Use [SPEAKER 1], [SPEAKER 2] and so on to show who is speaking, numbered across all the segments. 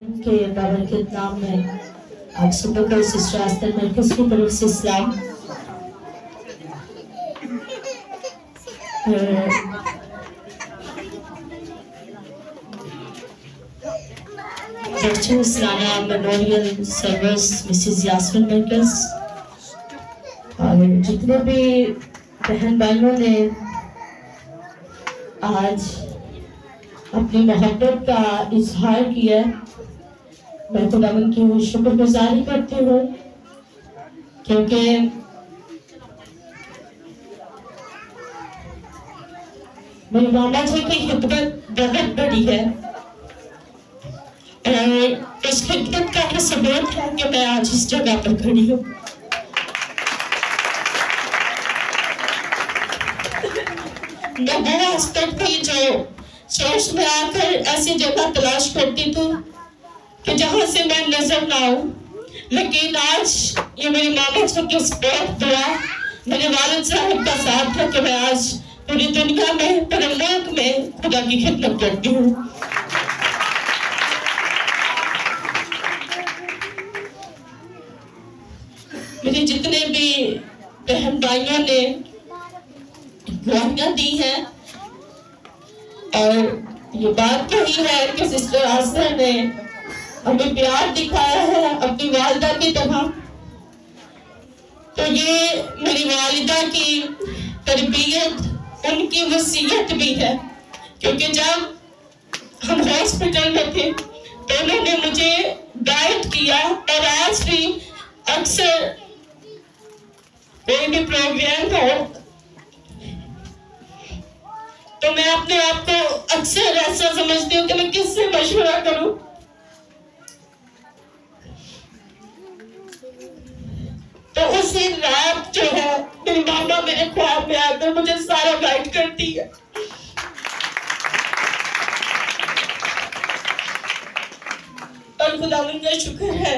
[SPEAKER 1] کے بابرکت نام میں آپ سبوں کو سسٹر آستر مرکز کی طرف سے اسلام. بچوں اسلامہ میموریل سروس مسز یاسمین مرکز اور جتنے بھی بہن بھائیوں نے آج اپنی محبت کا اظہار کیا، میں خداوند کی شکر گزاری کرتی ہوں کیونکہ میری ماما جی کی خدمت بہت بڑی ہے اور اس خدمت کا یہ ثبوت ہے کہ میں آج اس جگہ پر کھڑی ہوں. میں وہ آسپیکٹ تھی جو چرچ میں آ کر ایسی جگہ تلاش کرتی تھی کہ جہاں سے میں نظر نہ آؤں، لیکن آج یہ میری ماما جی کی سپورٹ دعا، میرے والد صاحب کا ساتھ ہے کہ میں آج پوری دنیا میں پورے ملک میں خدا کی خدمت کرتی ہوں. میرے جتنے بھی بہن بھائیوں نے دعائیاں دی ہیں اور یہ بات کہی ہے کہ سسٹر آستر نے ہمیں پیار دکھایا ہے اپنی والدہ کی طرح، تو یہ میری والدہ کی تربیت، ان کی وصیت بھی ہے، کیونکہ جب ہم ہاسپٹل میں تھے تو انہوں نے مجھے گائیڈ کیا اور آج بھی اکثر کوئی بھی پروگرام ہو تو میں اپنے آپ کو اکثر ایسا سمجھتی ہوں کہ میں کس سے مشورہ کروں. تو اسی رات جو ہے میری ماما میرے خواب میں آ کر مجھے سارا گائیڈ کرتی ہے. اور خداوند کا شکر ہے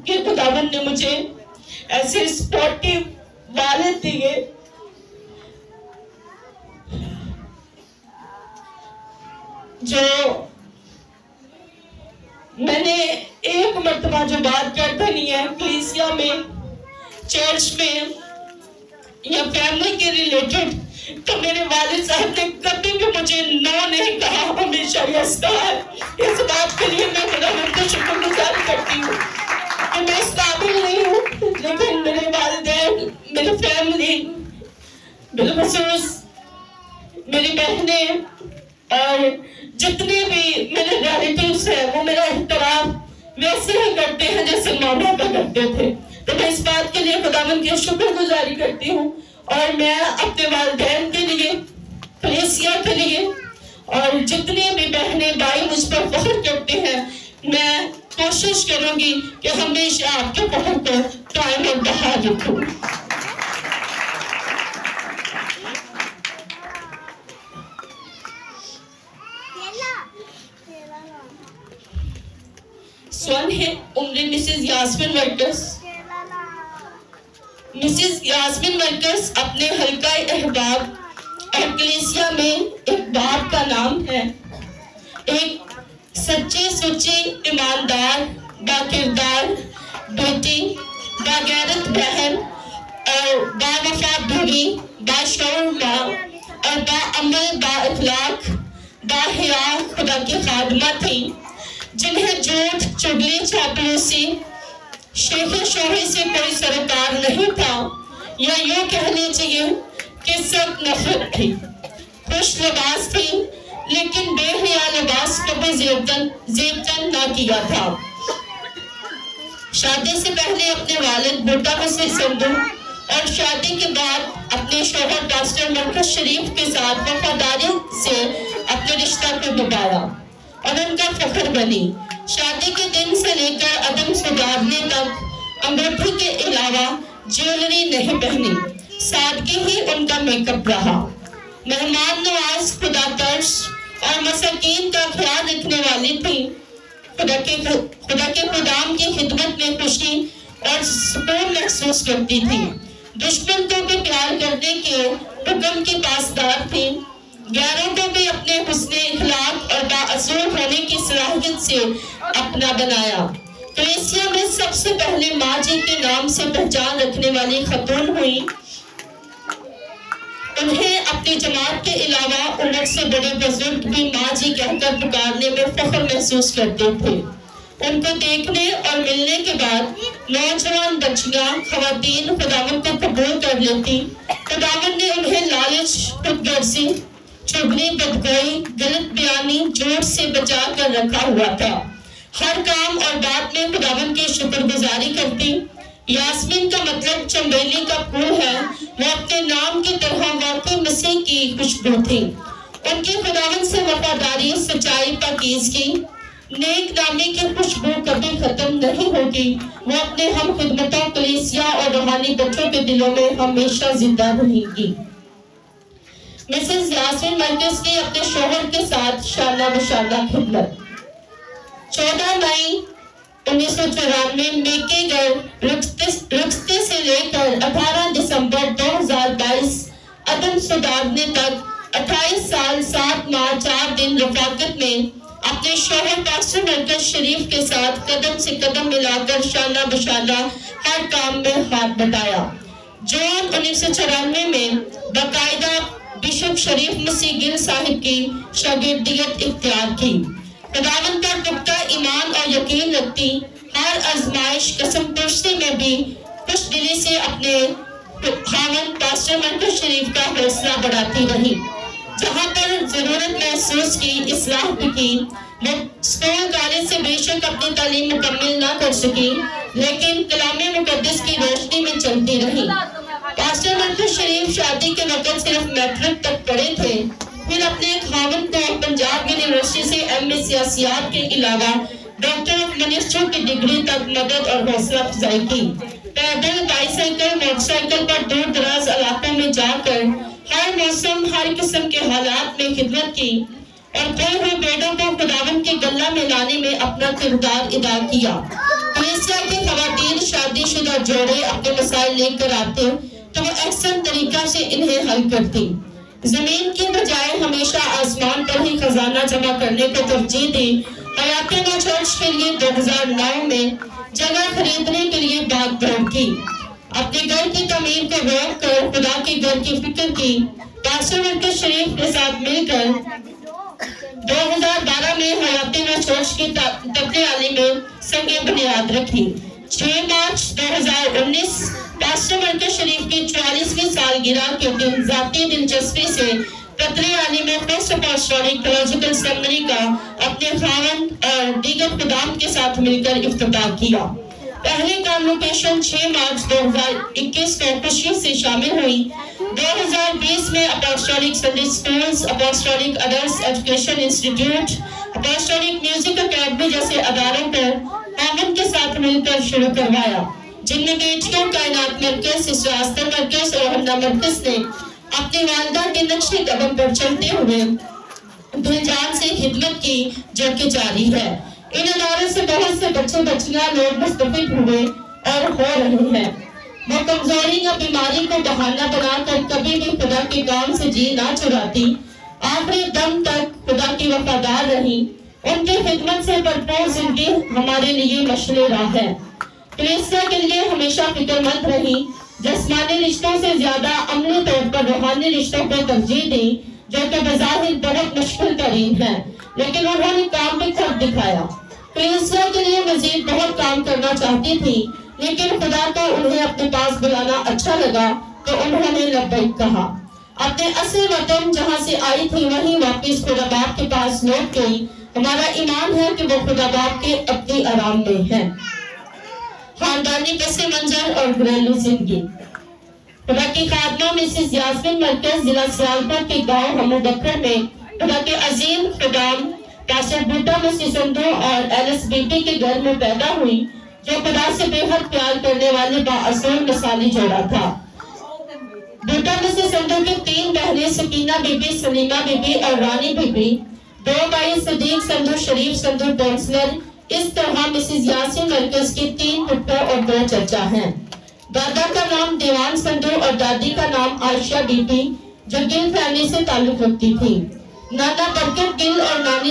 [SPEAKER 1] کہ خداوند نے مجھے ایسے سپورٹیو والد دیے. جو میں نے ایک مرتبہ جو بات کرتا نہیں ہے کلیسیا میں، چرچ میں یا فیملی کے ریلیٹڈ، تو میرے والد صاحب نے کبھی بھی مجھے نو نہیں کہا، ہمیشہ یس کہا ہے. اس بات کے لیے میں خداوند کا شکر گزار کرتی ہوں کہ میں اس قابل نہیں ہوں، لیکن میرے والدین، میری فیملی، بالخصوص میری بہنیں اور جتنے بھی میرے ریلیٹیوز ہیں وہ میرا احترام ویسے ہی کرتے ہیں جیسے ماما کا کرتے تھے. تو میں اس بات کے لیے خداوند کی شکر گزاری کرتی ہوں اور میں اپنے والدین کے لیے، کلیسیا کے لیے اور جتنے بھی بہنیں بھائی مجھ پر فخر کرتے ہیں، میں کوشش کروں گی کہ ہمیشہ آپ کے فخر کو قائم اور بحال رکھوں. سون ہے عمر مسز یاسمین مرکز. مسز یاسمین مرکز اپنے حلقہ احباب اور کلیسیا میں ایک باپ کا نام ہے، ایک سچے سچی ایماندار با کردار بیٹی، با غیرت بہن اور با وفا بیوی، با شعور ماں اور با عمل، با اخلاق، با حیا خدا کی خادمہ تھی، جنہیں جھوٹ، چغلی، چاپلوسی، شیخ و شوہی سے کوئی سروکار نہیں تھا، یا یوں کہنے چاہیے کہ سب نفرت تھی. خوش لباس تھی لیکن بے حیا لباس کبھی زیبتن نہ کیا تھا. شادی سے پہلے اپنے والد بھٹا مسیح سندھو اور شادی کے بعد اپنے شوہر پاسٹر مرکز شریف کے ساتھ وفاداری سے اپنے رشتہ کو نبھایا اور ان کا فخر بنی. شادی کے دن سے لے کر عدم سدھارنے تک انگوٹھی کے علاوہ جیولری نہیں پہنی، سادگی ہی ان کا میک اپ رہا. مہمان نواز، خدا ترس اور مساکین کا خیال رکھنے والی تھی. خدا کے خدام کی خدمت میں خوشی اور سکون محسوس کرتی تھی. دشمن کو بھی پیار کرنے کے حکم کی پاسدار تھی. غیروں کو بھی اپنے حسن اخلاق باعثور ہونے کی صلاحیت سے اپنا بنایا۔ کلیسیا میں سب سے پہلے ماں جی کے نام سے پہچان رکھنے والی خاتون ہوئی۔ انہیں اپنی جماعت کے علاوہ عمر سے بڑے بزرگ بھی ماں جی کہہ کر پکارنے میں فخر محسوس کرتے تھے۔ ان کو دیکھنے اور ملنے کے بعد نوجوان بچیاں خواتین خداوند کو قبول کر لیتی۔ خداوند نے انہیں لالچ، خود غرضی، چغلی، بدگوئی، غلط بیانی، جھوٹ سے بچا کر رکھا ہوا تھا۔ ہر کام اور بات میں خداوند کی شکر گزاری کرتی۔ یاسمین کا مطلب چنبیلی کا پھول ہے۔ وہ اپنے نام کی طرح واقعی مسیح کی خوشبو تھی۔ ان کی خداوند سے وفاداری، سچائی، پاکیزگی، نیک نامی کی خوشبو کبھی ختم نہیں ہوگی۔ وہ اپنے ہم خدمتوں، کلیسیا اور روحانی بچوں کے دلوں میں ہمیشہ زندہ رہیں گی۔ مسز یاسمین مرکز کی اپنے شوہر کے ساتھ شانہ بشانہ خدمت۔ 14 مئی 1994 میکے گھر رخصتی سے لے کر 18 دسمبر 2022 عدم سدھارنے تک 28 سال 7 ماہ 4 دن رفاقت میں اپنے شوہر پاسٹر مرکز شریف کے ساتھ قدم سے قدم ملا کر شانہ بشانہ ہر کام میں ہاتھ بٹایا۔ جون 1994 میں باقاعدہ بشپ شریف مسیح گل صاحب کی شاگردیت اختیار کی۔ خداوند کا پختہ ایمان اور یقین رکھتی، ہر آزمائش قسم پرسی میں بھی خوش دلی سے اپنے خاوند پاسٹر مرکز شریف کا حوصلہ بڑھاتی رہی۔ جہاں پر ضرورت محسوس کی، اصلاح بھی کی۔ وہ اسکول کالج سے بے شک اپنی تعلیم مکمل نہ کر سکی، لیکن کلام مقدس کی روشنی میں چلتی رہی۔ پاسٹر مرکز شریف شادی کے وقت صرف میٹرک تک پڑھے تھے، پھر اپنے خاوند کو پنجاب یونیورسٹی سے ایم.اے. سیاسیات کے علاوہ ڈاکٹر آف منسٹری کی ڈگری تک مدد اور حوصلہ افزائی کی۔ پیدل، بائی سائیکل، موٹر سائیکل پر دور دراز علاقوں میں جا کر ہر موسم، ہر قسم کے حالات میں خدمت کی اور کھوئے ہوئے بیٹوں کو خداوند کے گلہ میں لانے میں اپنا کردار ادا کیا۔ کلیسیا کی خواتین شادی شدہ جوڑے اپنے مسائل لے کر آتے تو وہ احسن طریقہ سے انہیں حل کرتی۔ زمین کی بجائے ہمیشہ آسمان پر ہی خزانہ جمع کرنے کو ترجیح دی۔ حیات نو چرچ کے لیے 2009 میں جگہ خریدنے کے لیے بھاگ دوڑ کی۔ اپنے گھر کی تعمیر کو روک کر خدا کے گھر کی فکر کی۔ پاسٹر مرکز شریف کے ساتھ مل کر 2012 میں حیات نو چرچ کی تبدیلی عالی میں سنگ بنیاد رکھی۔ 6 مارچ 2019 پاسٹر مرکز شریف کی 44ویں سالگرہ کے دن ذاتی دلچسپی سے قطری عالی میں فرسٹ اپوسٹولک تھیولوجیکل سیمنری کا اپنے خاوند اور دیگر خدام کے ساتھ مل کر افتتاح کیا۔ پہلی کانوکیشن 6 مارچ 2021 کو خوشی سے شامل ہوئی۔ 2020 میں apostolic Sunday schools, apostolic adults education institute, apostolic music academy جیسے اداروں پر خاوند کے ساتھ مل کر شروع کروایا، جن میں بیٹیوں کائنات مرکز، سسٹر آستر مرکز اور ہنہ مرکز نے اپنی والدہ کے نقش قدم پر چلتے ہوئے دل جان سے خدمت کی، جو کہ جاری ہے۔ ان اداروں سے بہت سے بچے بچیاں لوگ مستفید ہوئے اور ہو رہے ہیں۔ وہ کمزوری یا بیماری کو بہانہ بنا کر کبھی بھی خدا کے کام سے جی نہ چراتی، آخری دم تک خدا کی وفادار رہی۔ ان کی خدمت سے بھرپور زندگی ہمارے لیے مشعل راہ ہے۔ کلیسیا کے لیے ہمیشہ فکر مند رہی، جسمانی رشتوں سے زیادہ عملی طور پر روحانی رشتوں کو ترجیح دی، جو کہ بظاہر بہت مشکل ترین ہے، لیکن انہوں نے کام بھی خود دکھایا۔ کلیسیا کے لیے مزید بہت کام کرنا چاہتی تھی، لیکن خدا کو انہیں اپنے پاس بلانا اچھا لگا تو انہوں نے لبیک کہا۔ اپنے اصل وطن جہاں سے آئی تھی وہیں واپس خدا باپ کے پاس لوٹ گئی۔ ہمارا ایمان ہے کہ وہ خدا باپ کے اپنی آرام میں ہیں۔ خاندانی پس منظر اور گھریلو زندگی۔ خدا کی خادمہ مسز یاسمین مرکز ضلع سیالکوٹ کے گاؤں ہمو بکر میں خدا کے عظیم خدام پاسٹر بوٹا مسیح سندھو اور ایلس بیٹی کے گھر میں پیدا ہوئی، جو خدا سے بے حد پیار کرنے والے بااصول مثالی جوڑا تھا۔ بوٹا مسیح سندھو کی 3 بہنیں سکینہ بی بی، سلیمہ بی بی اور رانی بی بی، 2 بھائی صدیق سندھو، شریف سندھو کونسلر۔ اس طرح مسز یاسمین مرکز کی 3 پھپھو اور 2 چچا ہیں۔ دادا کا نام دیوان سندھو اور دادی کا نام عائشہ بی بی، جو گل فیملی سے تعلق رکھتی تھی۔ نانا برکت گل اور نانی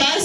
[SPEAKER 1] 10